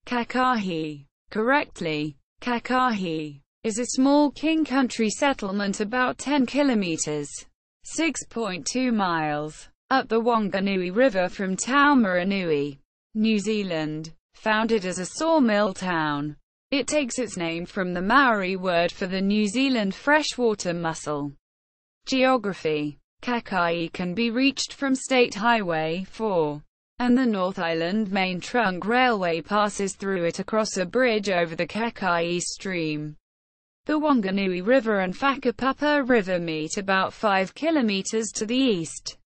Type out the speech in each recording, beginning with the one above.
Kakahi. Correctly, Kakahi is a small king country settlement about 10 kilometres (6.2 miles) up the Whanganui River from Taumarunui, New Zealand. Founded as a sawmill town, it takes its name from the Maori word for the New Zealand freshwater mussel. Geography. Kākahi can be reached from State Highway 4, and the North Island Main Trunk Railway passes through it across a bridge over the Kakahi stream. The Whanganui River and Whakapapa River meet about 5 kilometres to the east,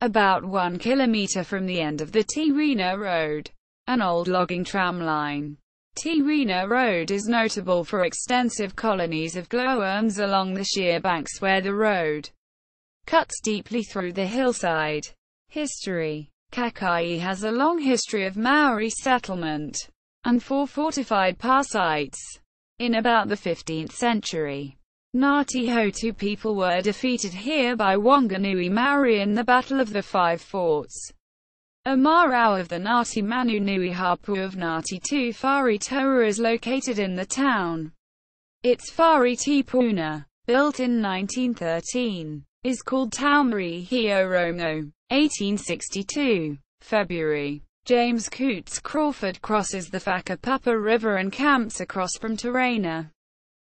about 1 kilometre from the end of the Tirina Road, an old logging tram line. Tirina Road is notable for extensive colonies of glowworms along the sheer banks where the road cuts deeply through the hillside. History. Kākahi has a long history of Maori settlement, and 4 fortified pa sites. In about the 15th century, Ngāti Hotu people were defeated here by Whanganui Maori in the Battle of the Five Forts. A marau of the Ngāti Manunui Hapu of Ngāti Tu Whare Toa is located in the town. Its whare tipuna, built in 1913, is called Taumari Hioromo. 1862. February. James Coots Crawford crosses the Whakapapa River and camps across from Tirana.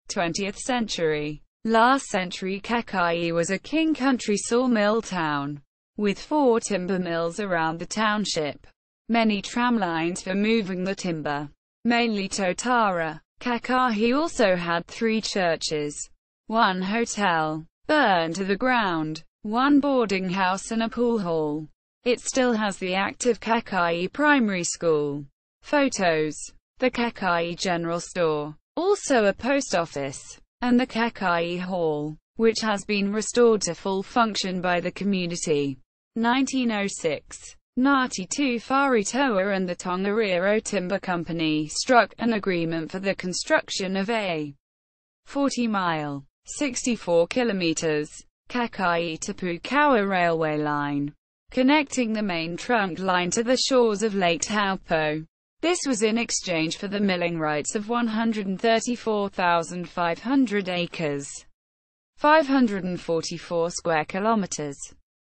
20th century. Last century Kākahi was a king country sawmill town, with 4 timber mills around the township. Many tram lines for moving the timber, mainly totara. Kākahi also had 3 churches, 1 hotel, burned to the ground, 1 boarding house and a pool hall. It still has the active Kākahi Primary School. Photos. The Kākahi General Store, also a post office, and the Kākahi Hall, which has been restored to full function by the community. 1906. Ngāti Tu Whare Toa and the Tongariro Timber Company struck an agreement for the construction of a 40-mile, 64 kilometres, Kākahi to Pukawa railway line, connecting the main trunk line to the shores of Lake Taupo. This was in exchange for the milling rights of 134,500 acres, 544 square kilometers,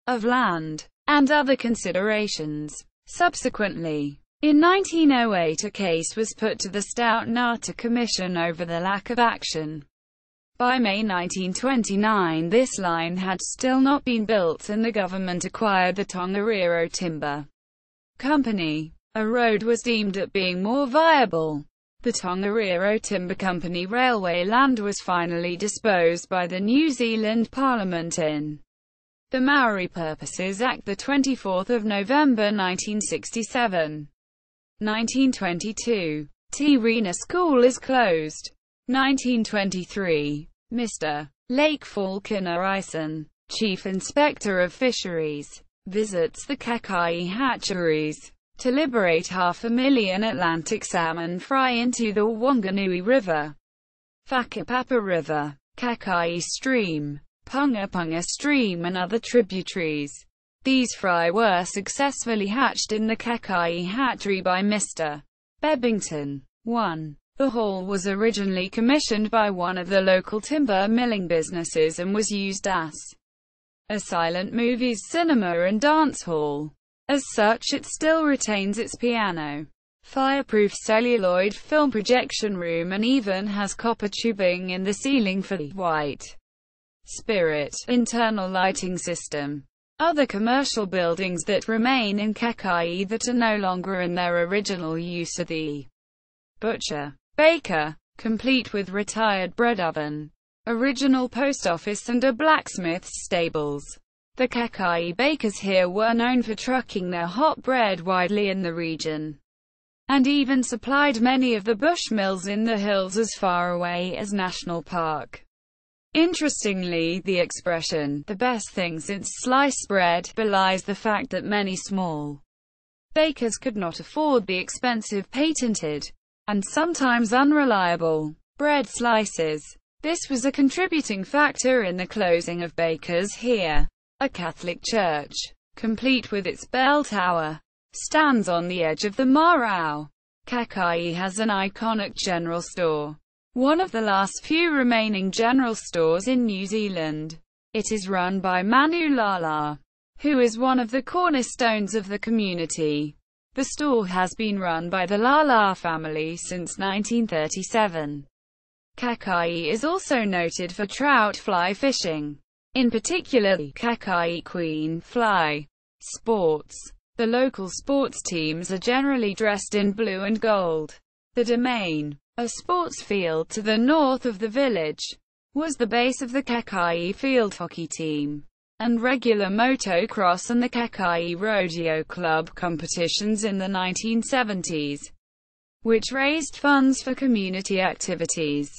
of land, and other considerations. Subsequently, in 1908 a case was put to the Stout Ngata Commission over the lack of action. By May 1929 this line had still not been built and the government acquired the Tongariro Timber Company. A road was deemed as being more viable. The Tongariro Timber Company railway land was finally disposed by the New Zealand Parliament in the Maori Purposes Act 24 November 1967. 1922. Tirina School is closed. 1923. Mr. Lake Falconer-Ison, Chief Inspector of Fisheries, visits the Kākahi hatcheries to liberate 500,000 Atlantic salmon fry into the Whanganui River, Whakapapa River, Kākahi Stream, Punga Punga Stream and other tributaries. These fry were successfully hatched in the Kākahi hatchery by Mr. Bebbington. 1. The hall was originally commissioned by one of the local timber milling businesses and was used as a silent movies, cinema and dance hall. As such it still retains its piano, fireproof celluloid film projection room and even has copper tubing in the ceiling for the White Spirit internal lighting system. Other commercial buildings that remain in Kākahi that are no longer in their original use are the butcher, baker, complete with retired bread oven, original post office and a blacksmith's stables. The Kākahi bakers here were known for trucking their hot bread widely in the region, and even supplied many of the bush mills in the hills as far away as National Park. Interestingly, the expression, "the best thing since sliced bread," belies the fact that many small bakers could not afford the expensive patented, and sometimes unreliable, bread slices. This was a contributing factor in the closing of bakers here. A Catholic church, complete with its bell tower, stands on the edge of the marau. Kākahi has an iconic general store, one of the last few remaining general stores in New Zealand. It is run by Manu Lala, who is one of the cornerstones of the community. The store has been run by the Lala family since 1937. Kākahi is also noted for trout fly fishing, in particular the Kākahi queen fly sports. The local sports teams are generally dressed in blue and gold. The Domain, a sports field to the north of the village, was the base of the Kākahi field hockey team, and regular motocross and the Kākahi Rodeo Club competitions in the 1970s, which raised funds for community activities.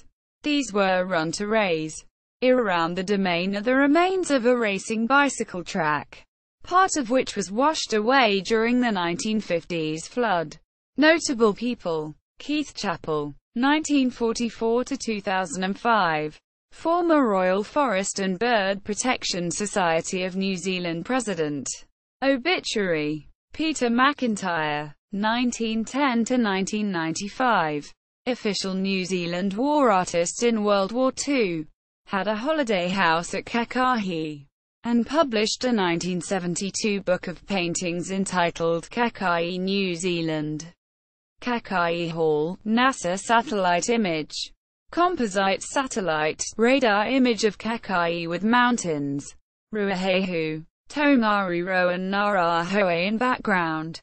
These were run to raise. Around the Domain are the remains of a racing bicycle track, part of which was washed away during the 1950s flood. Notable people: Keith Chappell, 1944 to 2005, former Royal Forest and Bird Protection Society of New Zealand president. Obituary: Peter McIntyre, 1910 to 1995, official New Zealand war artist in World War II, had a holiday house at Kakahi, and published a 1972 book of paintings entitled Kakahi New Zealand. Kakahi Hall, NASA satellite image. Composite satellite, radar image of Kakahi with mountains, Ruahehu, Taumarunui and Ngārahoe in background.